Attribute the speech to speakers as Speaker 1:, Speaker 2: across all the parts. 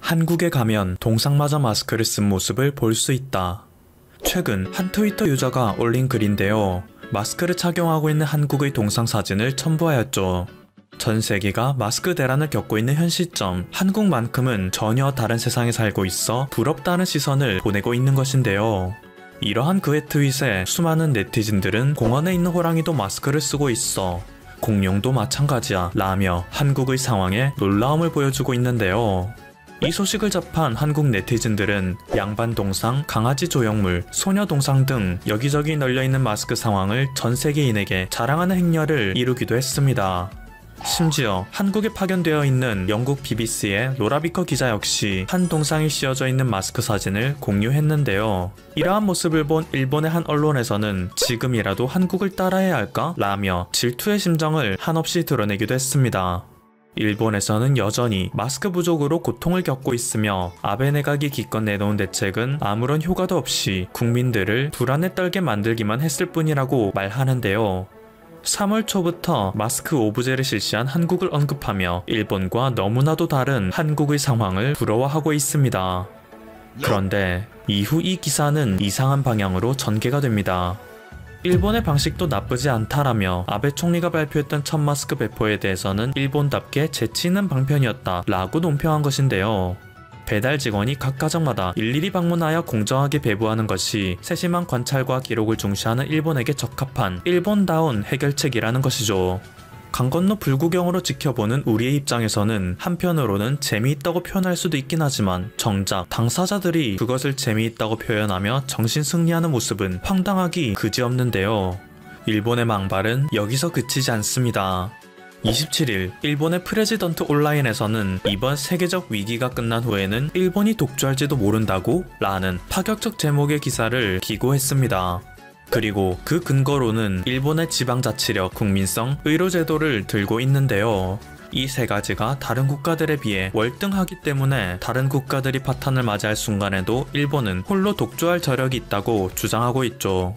Speaker 1: 한국에 가면 동상마저 마스크를 쓴 모습을 볼 수 있다. 최근 한 트위터 유저가 올린 글인데요. 마스크를 착용하고 있는 한국의 동상 사진을 첨부하였죠. 전 세계가 마스크 대란을 겪고 있는 현 시점, 한국만큼은 전혀 다른 세상에 살고 있어 부럽다는 시선을 보내고 있는 것인데요. 이러한 그의 트윗에 수많은 네티즌들은 공원에 있는 호랑이도 마스크를 쓰고 있어, 공룡도 마찬가지야 라며 한국의 상황에 놀라움을 보여주고 있는데요. 이 소식을 접한 한국 네티즌들은 양반 동상, 강아지 조형물, 소녀 동상 등 여기저기 널려있는 마스크 상황을 전 세계인에게 자랑하는 행렬을 이루기도 했습니다. 심지어 한국에 파견되어 있는 영국 BBC의 로라 비커 기자 역시 한 동상이 씌워져 있는 마스크 사진을 공유했는데요. 이러한 모습을 본 일본의 한 언론에서는 지금이라도 한국을 따라해야 할까? 라며 질투의 심정을 한없이 드러내기도 했습니다. 일본에서는 여전히 마스크 부족으로 고통을 겪고 있으며 아베 내각이 기껏 내놓은 대책은 아무런 효과도 없이 국민들을 불안에 떨게 만들기만 했을 뿐이라고 말하는데요. 3월 초부터 마스크 오브제를 실시한 한국을 언급하며 일본과 너무나도 다른 한국의 상황을 부러워하고 있습니다. 그런데 이후 이 기사는 이상한 방향으로 전개가 됩니다. 일본의 방식도 나쁘지 않다라며 아베 총리가 발표했던 첫 마스크 배포에 대해서는 일본답게 재치 있는 방편이었다 라고 논평한 것인데요. 배달 직원이 각 가정마다 일일이 방문하여 공정하게 배부하는 것이 세심한 관찰과 기록을 중시하는 일본에게 적합한 일본다운 해결책이라는 것이죠. 강 건너 불구경으로 지켜보는 우리의 입장에서는 한편으로는 재미있다고 표현할 수도 있긴 하지만 정작 당사자들이 그것을 재미있다고 표현하며 정신승리하는 모습은 황당하기 그지없는데요. 일본의 망발은 여기서 그치지 않습니다. 27일 일본의 프레지던트 온라인에서는 이번 세계적 위기가 끝난 후에는 일본이 독주할지도 모른다고? 라는 파격적 제목의 기사를 기고했습니다. 그리고 그 근거로는 일본의 지방자치력, 국민성, 의료제도를 들고 있는데요. 이 세 가지가 다른 국가들에 비해 월등하기 때문에 다른 국가들이 파탄을 맞이할 순간에도 일본은 홀로 독주할 저력이 있다고 주장하고 있죠.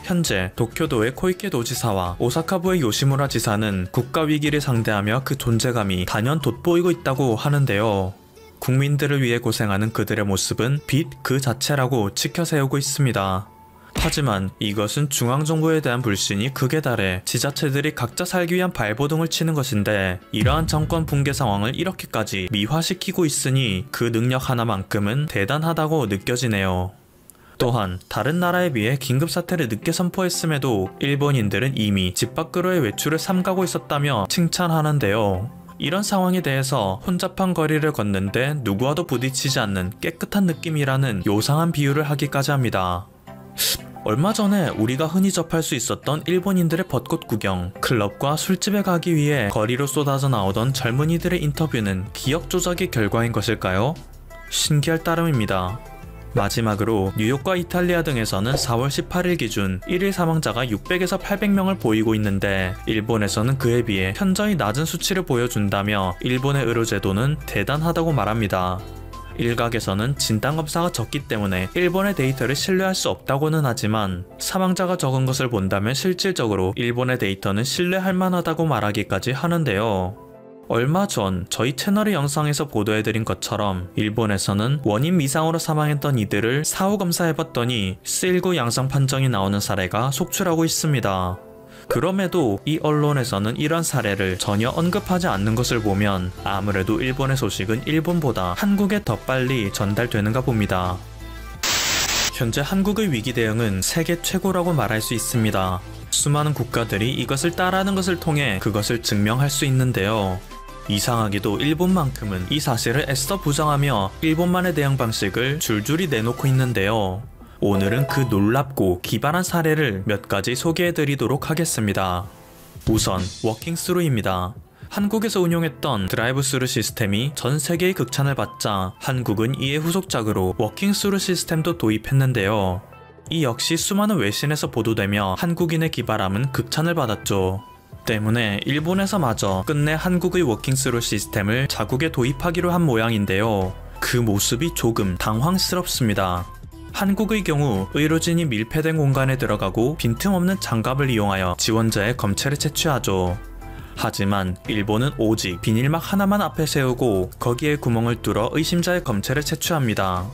Speaker 1: 현재 도쿄도의 코이케 도지사와 오사카부의 요시무라 지사는 국가위기를 상대하며 그 존재감이 단연 돋보이고 있다고 하는데요. 국민들을 위해 고생하는 그들의 모습은 빛 그 자체라고 치켜세우고 있습니다. 하지만 이것은 중앙정부에 대한 불신이 극에 달해 지자체들이 각자 살기 위한 발버둥을 치는 것인데, 이러한 정권 붕괴 상황을 이렇게까지 미화시키고 있으니 그 능력 하나만큼은 대단하다고 느껴지네요. 또한 다른 나라에 비해 긴급사태를 늦게 선포했음에도 일본인들은 이미 집 밖으로의 외출을 삼가고 있었다며 칭찬하는데요. 이런 상황에 대해서 혼잡한 거리를 걷는데 누구와도 부딪히지 않는 깨끗한 느낌이라는 요상한 비유를 하기까지 합니다. 얼마 전에 우리가 흔히 접할 수 있었던 일본인들의 벚꽃 구경, 클럽과 술집에 가기 위해 거리로 쏟아져 나오던 젊은이들의 인터뷰는 기억 조작의 결과인 것일까요? 신기할 따름입니다. 마지막으로 뉴욕과 이탈리아 등에서는 4월 18일 기준 1일 사망자가 600에서 800명을 보이고 있는데, 일본에서는 그에 비해 현저히 낮은 수치를 보여준다며 일본의 의료제도는 대단하다고 말합니다. 일각에서는 진단검사가 적기 때문에 일본의 데이터를 신뢰할 수 없다고는 하지만, 사망자가 적은 것을 본다면 실질적으로 일본의 데이터는 신뢰할 만하다고 말하기까지 하는데요. 얼마 전 저희 채널의 영상에서 보도해드린 것처럼 일본에서는 원인 미상으로 사망했던 이들을 사후 검사해봤더니 C19 양성 판정이 나오는 사례가 속출하고 있습니다. 그럼에도 이 언론에서는 이런 사례를 전혀 언급하지 않는 것을 보면 아무래도 일본의 소식은 일본보다 한국에 더 빨리 전달되는가 봅니다. 현재 한국의 위기 대응은 세계 최고라고 말할 수 있습니다. 수많은 국가들이 이것을 따라하는 것을 통해 그것을 증명할 수 있는데요. 이상하게도 일본만큼은 이 사실을 애써 부정하며 일본만의 대응 방식을 줄줄이 내놓고 있는데요. 오늘은 그 놀랍고 기발한 사례를 몇 가지 소개해드리도록 하겠습니다. 우선 워킹스루입니다. 한국에서 운용했던 드라이브스루 시스템이 전 세계의 극찬을 받자 한국은 이에 후속작으로 워킹스루 시스템도 도입했는데요. 이 역시 수많은 외신에서 보도되며 한국인의 기발함은 극찬을 받았죠. 때문에 일본에서마저 끝내 한국의 워킹스루 시스템을 자국에 도입하기로 한 모양인데요. 그 모습이 조금 당황스럽습니다. 한국의 경우 의료진이 밀폐된 공간에 들어가고 빈틈없는 장갑을 이용하여 지원자의 검체를 채취하죠. 하지만 일본은 오직 비닐막 하나만 앞에 세우고 거기에 구멍을 뚫어 의심자의 검체를 채취합니다.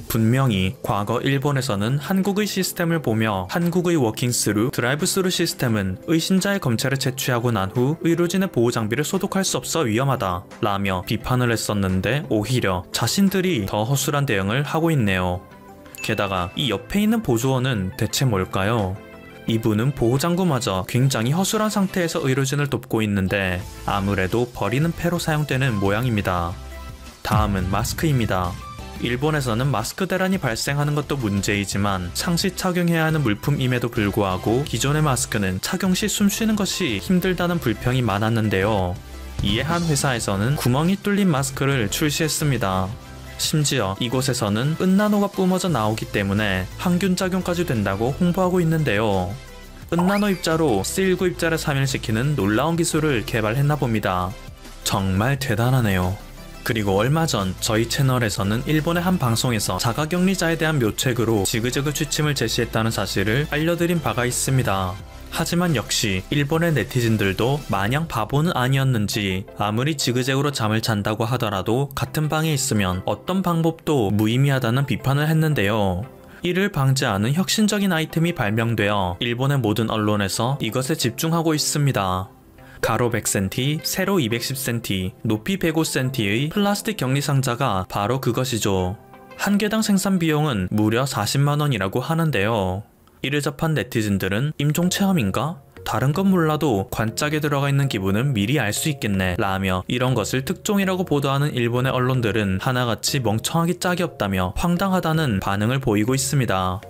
Speaker 1: 분명히 과거 일본에서는 한국의 시스템을 보며 한국의 워킹스루, 드라이브스루 시스템은 의심자의 검체를 채취하고 난 후 의료진의 보호장비를 소독할 수 없어 위험하다 라며 비판을 했었는데 오히려 자신들이 더 허술한 대응을 하고 있네요. 게다가 이 옆에 있는 보조원은 대체 뭘까요? 이분은 보호장구마저 굉장히 허술한 상태에서 의료진을 돕고 있는데 아무래도 버리는 패로 사용되는 모양입니다. 다음은 마스크입니다. 일본에서는 마스크 대란이 발생하는 것도 문제이지만 상시 착용해야 하는 물품임에도 불구하고 기존의 마스크는 착용 시 숨쉬는 것이 힘들다는 불평이 많았는데요. 이에 한 회사에서는 구멍이 뚫린 마스크를 출시했습니다. 심지어 이곳에서는 은나노가 뿜어져 나오기 때문에 항균 작용까지 된다고 홍보하고 있는데요. 은나노 입자로 C19 입자를 사멸시키는 놀라운 기술을 개발했나 봅니다. 정말 대단하네요. 그리고 얼마 전 저희 채널에서는 일본의 한 방송에서 자가격리자에 대한 묘책으로 지그재그 취침을 제시했다는 사실을 알려드린 바가 있습니다. 하지만 역시 일본의 네티즌들도 마냥 바보는 아니었는지 아무리 지그재그로 잠을 잔다고 하더라도 같은 방에 있으면 어떤 방법도 무의미하다는 비판을 했는데요. 이를 방지하는 혁신적인 아이템이 발명되어 일본의 모든 언론에서 이것에 집중하고 있습니다. 가로 100cm, 세로 210cm, 높이 105cm의 플라스틱 격리 상자가 바로 그것이죠. 한 개당 생산 비용은 무려 40만원이라고 하는데요. 이를 접한 네티즌들은 임종 체험인가? 다른 건 몰라도 관짝에 들어가 있는 기분은 미리 알 수 있겠네 라며 이런 것을 특종이라고 보도하는 일본의 언론들은 하나같이 멍청하기 짝이 없다며 황당하다는 반응을 보이고 있습니다.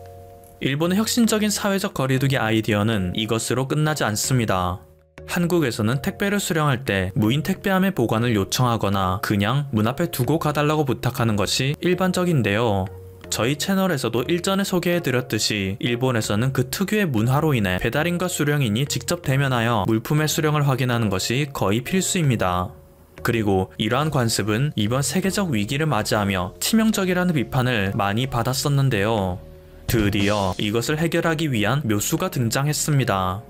Speaker 1: 일본의 혁신적인 사회적 거리두기 아이디어는 이것으로 끝나지 않습니다. 한국에서는 택배를 수령할 때 무인 택배함의 보관을 요청하거나 그냥 문 앞에 두고 가달라고 부탁하는 것이 일반적인데요. 저희 채널에서도 일전에 소개해드렸듯이 일본에서는 그 특유의 문화로 인해 배달인과 수령인이 직접 대면하여 물품의 수령을 확인하는 것이 거의 필수입니다. 그리고 이러한 관습은 이번 세계적 위기를 맞이하며 치명적이라는 비판을 많이 받았었는데요. 드디어 이것을 해결하기 위한 묘수가 등장했습니다.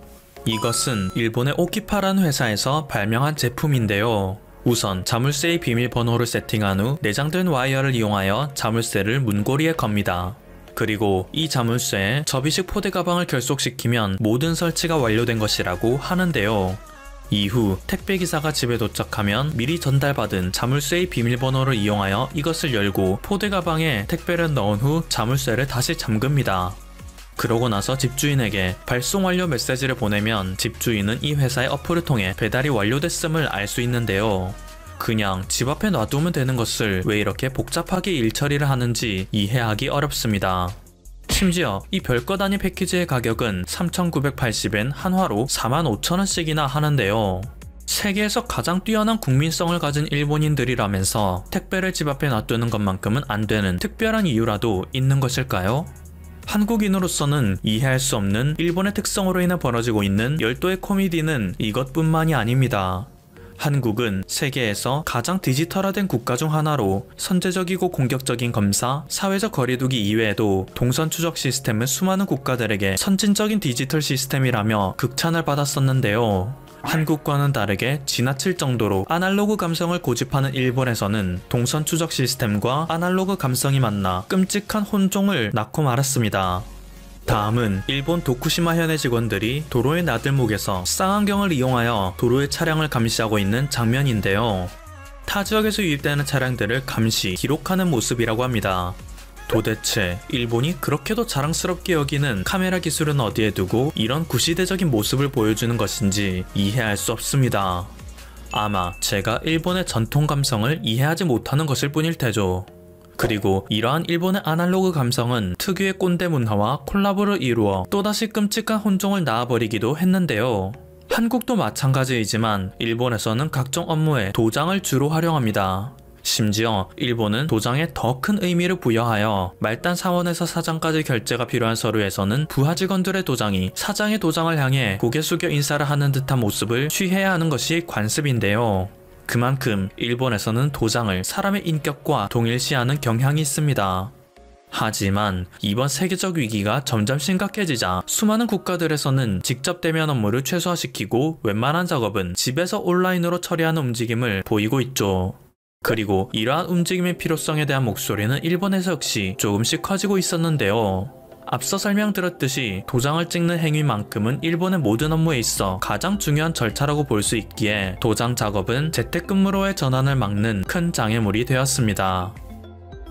Speaker 1: 이것은 일본의 오키파라는 회사에서 발명한 제품인데요. 우선 자물쇠의 비밀번호를 세팅한 후 내장된 와이어를 이용하여 자물쇠를 문고리에 겁니다. 그리고 이 자물쇠에 접이식 포대 가방을 결속시키면 모든 설치가 완료된 것이라고 하는데요. 이후 택배기사가 집에 도착하면 미리 전달받은 자물쇠의 비밀번호를 이용하여 이것을 열고 포대 가방에 택배를 넣은 후 자물쇠를 다시 잠급니다. 그러고 나서 집주인에게 발송 완료 메시지를 보내면 집주인은 이 회사의 어플을 통해 배달이 완료됐음을 알 수 있는데요. 그냥 집 앞에 놔두면 되는 것을 왜 이렇게 복잡하게 일처리를 하는지 이해하기 어렵습니다. 심지어 이 별것 아닌 패키지의 가격은 3,980엔 한화로 45,000원씩이나 하는데요. 세계에서 가장 뛰어난 국민성을 가진 일본인들이라면서 택배를 집 앞에 놔두는 것만큼은 안 되는 특별한 이유라도 있는 것일까요? 한국인으로서는 이해할 수 없는 일본의 특성으로 인해 벌어지고 있는 열도의 코미디는 이것뿐만이 아닙니다. 한국은 세계에서 가장 디지털화된 국가 중 하나로 선제적이고 공격적인 검사, 사회적 거리두기 이외에도 동선 추적 시스템은 수많은 국가들에게 선진적인 디지털 시스템이라며 극찬을 받았었는데요. 한국과는 다르게 지나칠 정도로 아날로그 감성을 고집하는 일본에서는 동선 추적 시스템과 아날로그 감성이 만나 끔찍한 혼종을 낳고 말았습니다. 다음은 일본 도쿠시마 현의 직원들이 도로의 나들목에서 쌍안경을 이용하여 도로의 차량을 감시하고 있는 장면인데요. 타 지역에서 유입되는 차량들을 감시, 기록하는 모습이라고 합니다. 도대체 일본이 그렇게도 자랑스럽게 여기는 카메라 기술은 어디에 두고 이런 구시대적인 모습을 보여주는 것인지 이해할 수 없습니다. 아마 제가 일본의 전통 감성을 이해하지 못하는 것일 뿐일 테죠. 그리고 이러한 일본의 아날로그 감성은 특유의 꼰대 문화와 콜라보를 이루어 또다시 끔찍한 혼종을 낳아버리기도 했는데요. 한국도 마찬가지이지만 일본에서는 각종 업무에 도장을 주로 활용합니다. 심지어 일본은 도장에 더 큰 의미를 부여하여 말단 사원에서 사장까지 결제가 필요한 서류에서는 부하 직원들의 도장이 사장의 도장을 향해 고개 숙여 인사를 하는 듯한 모습을 취해야 하는 것이 관습인데요. 그만큼 일본에서는 도장을 사람의 인격과 동일시하는 경향이 있습니다. 하지만 이번 세계적 위기가 점점 심각해지자 수많은 국가들에서는 직접 대면 업무를 최소화시키고 웬만한 작업은 집에서 온라인으로 처리하는 움직임을 보이고 있죠. 그리고 이러한 움직임의 필요성에 대한 목소리는 일본에서 역시 조금씩 커지고 있었는데요. 앞서 설명드렸듯이 도장을 찍는 행위만큼은 일본의 모든 업무에 있어 가장 중요한 절차라고 볼 수 있기에 도장 작업은 재택근무로의 전환을 막는 큰 장애물이 되었습니다.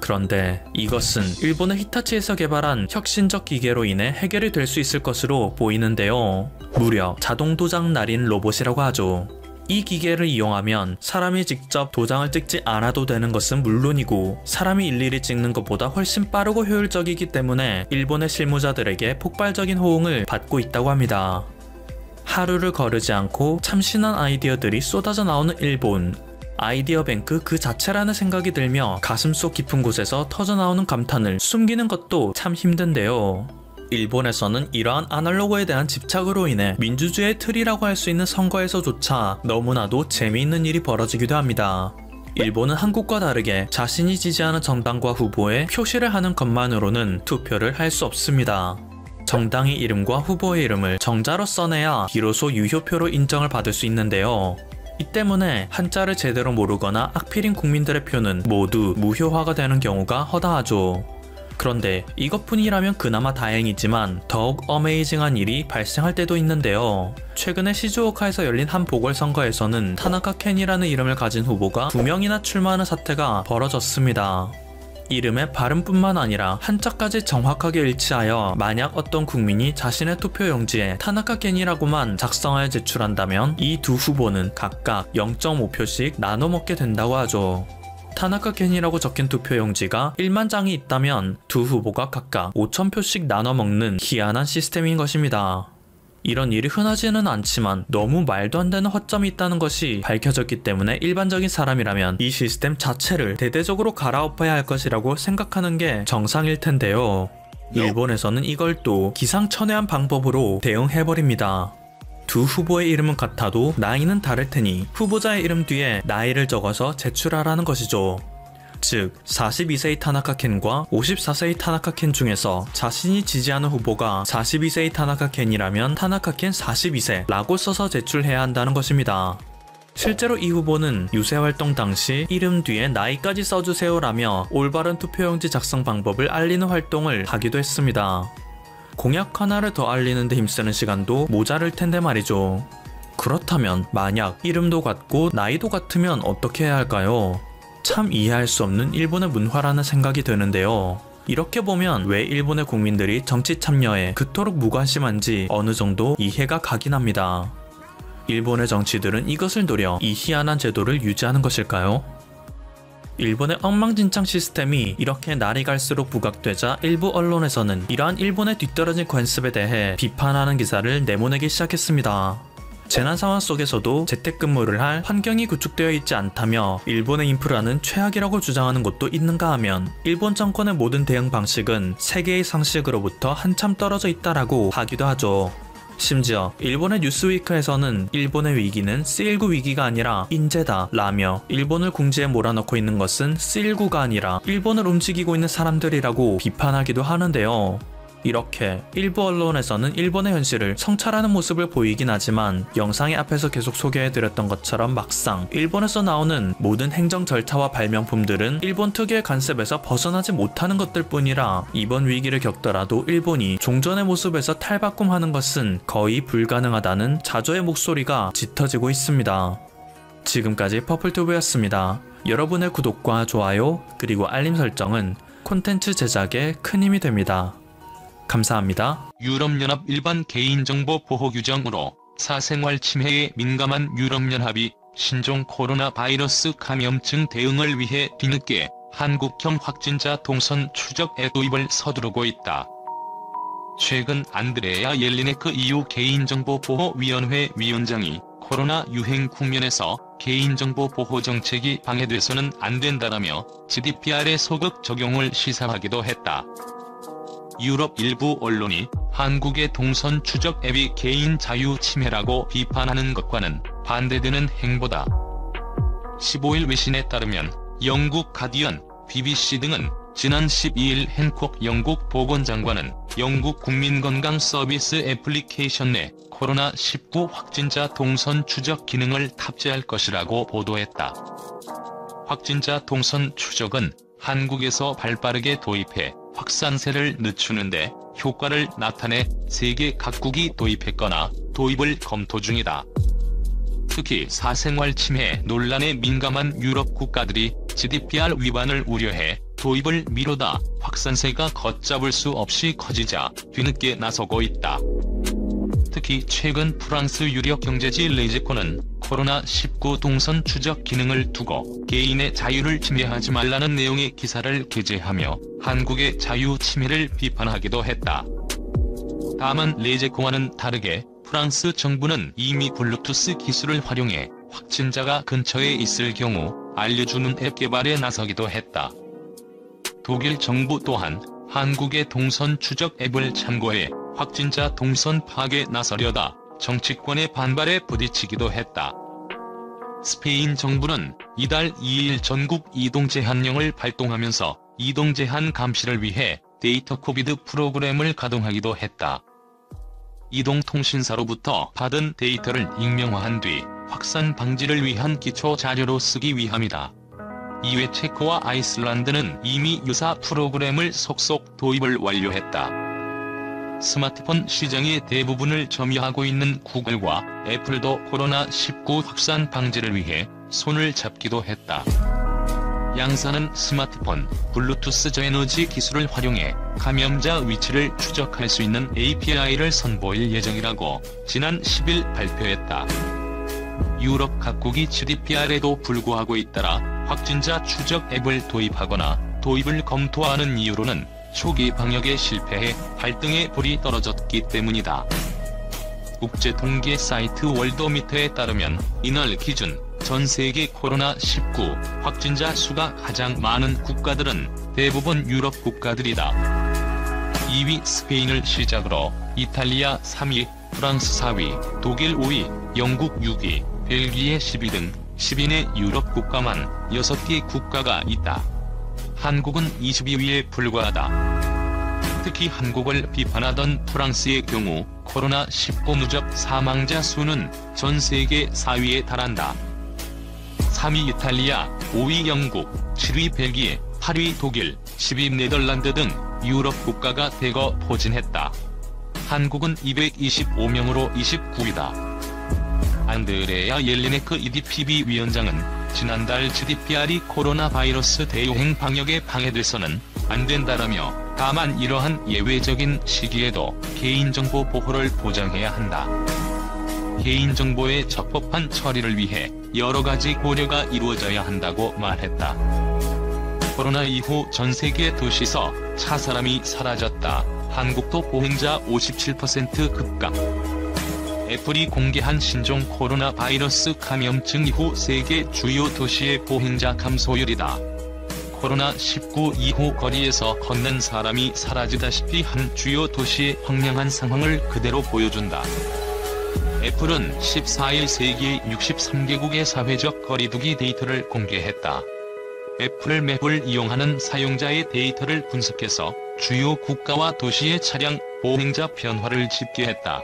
Speaker 1: 그런데 이것은 일본의 히타치에서 개발한 혁신적 기계로 인해 해결이 될 수 있을 것으로 보이는데요. 무려 자동 도장 날인 로봇이라고 하죠. 이 기계를 이용하면 사람이 직접 도장을 찍지 않아도 되는 것은 물론이고 사람이 일일이 찍는 것보다 훨씬 빠르고 효율적이기 때문에 일본의 실무자들에게 폭발적인 호응을 받고 있다고 합니다. 하루를 거르지 않고 참신한 아이디어들이 쏟아져 나오는 일본. 아이디어 뱅크 그 자체라는 생각이 들며 가슴속 깊은 곳에서 터져나오는 감탄을 숨기는 것도 참 힘든데요. 일본에서는 이러한 아날로그에 대한 집착으로 인해 민주주의의 틀이라고 할 수 있는 선거에서조차 너무나도 재미있는 일이 벌어지기도 합니다. 일본은 한국과 다르게 자신이 지지하는 정당과 후보에 표시를 하는 것만으로는 투표를 할 수 없습니다. 정당의 이름과 후보의 이름을 정자로 써내야 비로소 유효표로 인정을 받을 수 있는데요. 이 때문에 한자를 제대로 모르거나 악필인 국민들의 표는 모두 무효화가 되는 경우가 허다하죠. 그런데 이것뿐이라면 그나마 다행이지만 더욱 어메이징한 일이 발생할 때도 있는데요. 최근에 시즈오카에서 열린 한 보궐선거에서는 타나카 켄이라는 이름을 가진 후보가 2명이나 출마하는 사태가 벌어졌습니다. 이름의 발음뿐만 아니라 한자까지 정확하게 일치하여 만약 어떤 국민이 자신의 투표용지에 타나카 켄이라고만 작성하여 제출한다면 이 두 후보는 각각 0.5표씩 나눠 먹게 된다고 하죠. 타나카 켄이라고 적힌 투표용지가 1만 장이 있다면 두 후보가 각각 5,000표씩 나눠 먹는 희한한 시스템인 것입니다. 이런 일이 흔하지는 않지만 너무 말도 안 되는 허점이 있다는 것이 밝혀졌기 때문에 일반적인 사람이라면 이 시스템 자체를 대대적으로 갈아엎어야 할 것이라고 생각하는 게 정상일 텐데요. 일본에서는 이걸 또 기상천외한 방법으로 대응해버립니다. 두 후보의 이름은 같아도 나이는 다를 테니 후보자의 이름 뒤에 나이를 적어서 제출하라는 것이죠. 즉 42세의 타나카 켄과 54세의 타나카 켄 중에서 자신이 지지하는 후보가 42세의 타나카 켄이라면 타나카 켄 42세라고 써서 제출해야 한다는 것입니다. 실제로 이 후보는 유세활동 당시 이름 뒤에 나이까지 써주세요라며 올바른 투표용지 작성 방법을 알리는 활동을 하기도 했습니다. 공약 하나를 더 알리는 데 힘쓰는 시간도 모자랄 텐데 말이죠. 그렇다면 만약 이름도 같고 나이도 같으면 어떻게 해야 할까요? 참 이해할 수 없는 일본의 문화라는 생각이 드는데요. 이렇게 보면 왜 일본의 국민들이 정치 참여에 그토록 무관심한지 어느 정도 이해가 가긴 합니다. 일본의 정치들은 이것을 노려 이 희한한 제도를 유지하는 것일까요? 일본의 엉망진창 시스템이 이렇게 날이 갈수록 부각되자 일부 언론에서는 이러한 일본의 뒤떨어진 관습에 대해 비판하는 기사를 내보내기 시작했습니다. 재난 상황 속에서도 재택근무를 할 환경이 구축되어 있지 않다며 일본의 인프라는 최악이라고 주장하는 곳도 있는가 하면 일본 정권의 모든 대응 방식은 세계의 상식으로부터 한참 떨어져 있다라고 하기도 하죠. 심지어 일본의 뉴스위크에서는 일본의 위기는 C19 위기가 아니라 인재다 라며 일본을 궁지에 몰아넣고 있는 것은 C19가 아니라 일본을 움직이고 있는 사람들이라고 비판하기도 하는데요. 이렇게 일부 언론에서는 일본의 현실을 성찰하는 모습을 보이긴 하지만 영상의 앞에서 계속 소개해드렸던 것처럼 막상 일본에서 나오는 모든 행정 절차와 발명품들은 일본 특유의 관습에서 벗어나지 못하는 것들 뿐이라 이번 위기를 겪더라도 일본이 종전의 모습에서 탈바꿈하는 것은 거의 불가능하다는 자조의 목소리가 짙어지고 있습니다. 지금까지 퍼플튜브였습니다. 여러분의 구독과 좋아요 그리고 알림 설정은 콘텐츠 제작에 큰 힘이 됩니다. 감사합니다.
Speaker 2: 유럽연합 일반 개인정보 보호 규정으로 사생활 침해에 민감한 유럽연합이 신종 코로나 바이러스 감염증 대응을 위해 뒤늦게 한국형 확진자 동선 추적 앱 도입을 서두르고 있다. 최근 안드레아 옐리네크 EU 개인정보보호위원회 위원장이 코로나 유행 국면에서 개인정보 보호 정책이 방해돼서는 안 된다라며 GDPR의 소극 적용을 시사하기도 했다. 유럽 일부 언론이 한국의 동선 추적 앱이 개인 자유 침해라고 비판하는 것과는 반대되는 행보다. 15일 외신에 따르면 영국 가디언, BBC 등은 지난 12일 핸콕 영국 보건장관은 영국 국민건강 서비스 애플리케이션 내 코로나19 확진자 동선 추적 기능을 탑재할 것이라고 보도했다. 확진자 동선 추적은 한국에서 발빠르게 도입해 확산세를 늦추는데 효과를 나타내 세계 각국이 도입했거나 도입을 검토 중이다. 특히 사생활 침해 논란에 민감한 유럽 국가들이 GDPR 위반을 우려해 도입을 미루다 확산세가 걷잡을 수 없이 커지자 뒤늦게 나서고 있다. 특히 최근 프랑스 유력 경제지 레제코는 코로나19 동선 추적 기능을 두고 개인의 자유를 침해하지 말라는 내용의 기사를 게재하며 한국의 자유 침해를 비판하기도 했다. 다만 레제코와는 다르게 프랑스 정부는 이미 블루투스 기술을 활용해 확진자가 근처에 있을 경우 알려주는 앱 개발에 나서기도 했다. 독일 정부 또한 한국의 동선 추적 앱을 참고해 확진자 동선 파악에 나서려다 정치권의 반발에 부딪히기도 했다. 스페인 정부는 이달 2일 전국 이동 제한령을 발동하면서 이동 제한 감시를 위해 데이터 코비드 프로그램을 가동하기도 했다. 이동통신사로부터 받은 데이터를 익명화한 뒤 확산 방지를 위한 기초 자료로 쓰기 위함이다. 이외 체코와 아이슬란드는 이미 유사 프로그램을 속속 도입을 완료했다. 스마트폰 시장의 대부분을 점유하고 있는 구글과 애플도 코로나19 확산 방지를 위해 손을 잡기도 했다. 양사는 스마트폰, 블루투스 저에너지 기술을 활용해 감염자 위치를 추적할 수 있는 API를 선보일 예정이라고 지난 10일 발표했다. 유럽 각국이 GDPR에도 불구하고 잇따라 확진자 추적 앱을 도입하거나 도입을 검토하는 이유로는 초기 방역에 실패해 발등에 불이 떨어졌기 때문이다. 국제 통계 사이트 월도미터에 따르면 이날 기준 전 세계 코로나19 확진자 수가 가장 많은 국가들은 대부분 유럽 국가들이다. 2위 스페인을 시작으로 이탈리아 3위, 프랑스 4위, 독일 5위, 영국 6위, 벨기에 10위 등 10인의 유럽 국가만 6개 국가가 있다. 한국은 22위에 불과하다. 특히 한국을 비판하던 프랑스의 경우 코로나19 누적 사망자 수는 전 세계 4위에 달한다. 3위 이탈리아, 5위 영국, 7위 벨기에, 8위 독일, 10위 네덜란드 등 유럽 국가가 대거 포진했다. 한국은 225명으로 29위다. 안드레아 옐리네크 EDPB 위원장은 지난달 GDPR이 코로나 바이러스 대유행 방역에 방해돼서는 안 된다라며 다만 이러한 예외적인 시기에도 개인정보 보호를 보장해야 한다. 개인정보의 적법한 처리를 위해 여러 가지 고려가 이루어져야 한다고 말했다. 코로나 이후 전 세계 도시에서 차사람이 사라졌다. 한국도 보행자 57% 급감. 애플이 공개한 신종 코로나 바이러스 감염증 이후 세계 주요 도시의 보행자 감소율이다. 코로나19 이후 거리에서 걷는 사람이 사라지다시피 한 주요 도시의 황량한 상황을 그대로 보여준다. 애플은 14일 세계 63개국의 사회적 거리두기 데이터를 공개했다. 애플 맵을 이용하는 사용자의 데이터를 분석해서 주요 국가와 도시의 차량 보행자 변화를 집계했다.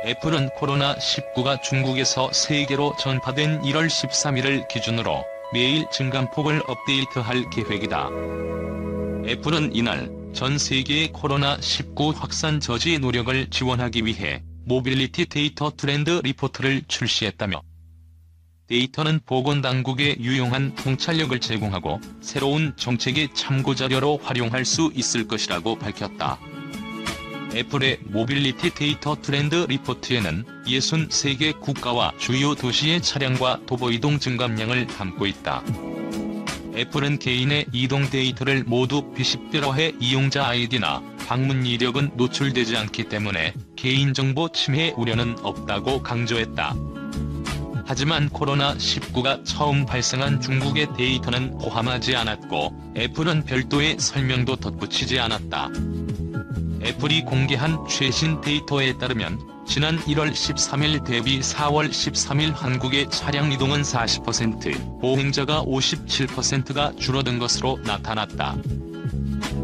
Speaker 2: 애플은 코로나19가 중국에서 세계로 전파된 1월 13일을 기준으로 매일 증감폭을 업데이트할 계획이다. 애플은 이날 전 세계의 코로나19 확산 저지 노력을 지원하기 위해 모빌리티 데이터 트렌드 리포트를 출시했다며 데이터는 보건당국에 유용한 통찰력을 제공하고 새로운 정책의 참고자료로 활용할 수 있을 것이라고 밝혔다. 애플의 모빌리티 데이터 트렌드 리포트에는 63개 국가와 주요 도시의 차량과 도보 이동 증감량을 담고 있다. 애플은 개인의 이동 데이터를 모두 비식별화해 이용자 아이디나 방문 이력은 노출되지 않기 때문에 개인정보 침해 우려는 없다고 강조했다. 하지만 코로나19가 처음 발생한 중국의 데이터는 포함하지 않았고 애플은 별도의 설명도 덧붙이지 않았다. 애플이 공개한 최신 데이터에 따르면 지난 1월 13일 대비 4월 13일 한국의 차량 이동은 40%, 보행자가 57%가 줄어든 것으로 나타났다.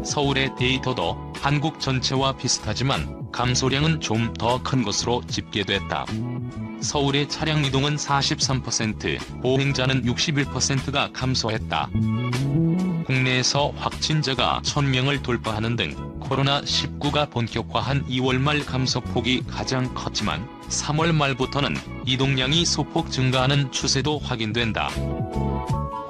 Speaker 2: 서울의 데이터도 한국 전체와 비슷하지만 감소량은 좀 더 큰 것으로 집계됐다. 서울의 차량 이동은 43%, 보행자는 61%가 감소했다. 국내에서 확진자가 1000명을 돌파하는 등 코로나19가 본격화한 2월 말 감소폭이 가장 컸지만 3월 말부터는 이동량이 소폭 증가하는 추세도 확인된다.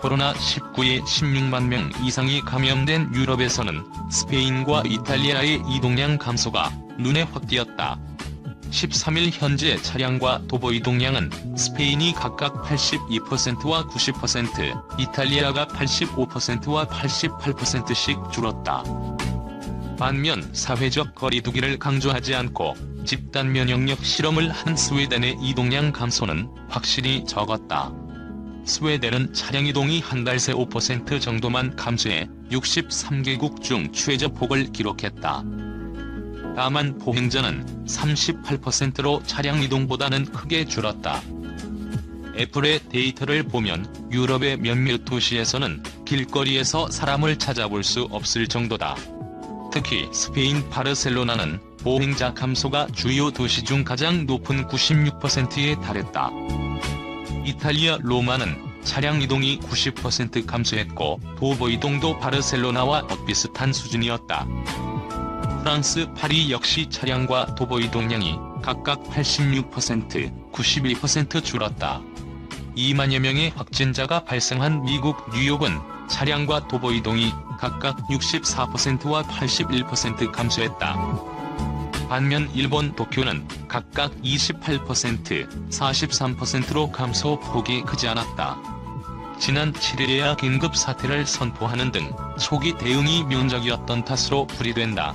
Speaker 2: 코로나19에 16만 명 이상이 감염된 유럽에서는 스페인과 이탈리아의 이동량 감소가 눈에 확 띄었다. 13일 현재 차량과 도보 이동량은 스페인이 각각 82%와 90%, 이탈리아가 85%와 88%씩 줄었다. 반면 사회적 거리두기를 강조하지 않고 집단 면역력 실험을 한 스웨덴의 이동량 감소는 확실히 적었다. 스웨덴은 차량 이동이 한 달 새 5% 정도만 감소해 63개국 중 최저폭을 기록했다. 다만 보행자는 38%로 차량 이동보다는 크게 줄었다. 애플의 데이터를 보면 유럽의 몇몇 도시에서는 길거리에서 사람을 찾아볼 수 없을 정도다. 특히 스페인 바르셀로나는 보행자 감소가 주요 도시 중 가장 높은 96%에 달했다. 이탈리아 로마는 차량 이동이 90% 감소했고 도보 이동도 바르셀로나와 비슷한 수준이었다. 프랑스 파리 역시 차량과 도보 이동량이 각각 86%, 92% 줄었다. 2만여 명의 확진자가 발생한 미국 뉴욕은 차량과 도보 이동이 각각 64%와 81% 감소했다. 반면 일본 도쿄는 각각 28%, 43%로 감소폭이 크지 않았다. 지난 7일에야 긴급 사태를 선포하는 등 초기 대응이 미온적이었던 탓으로 풀이된다.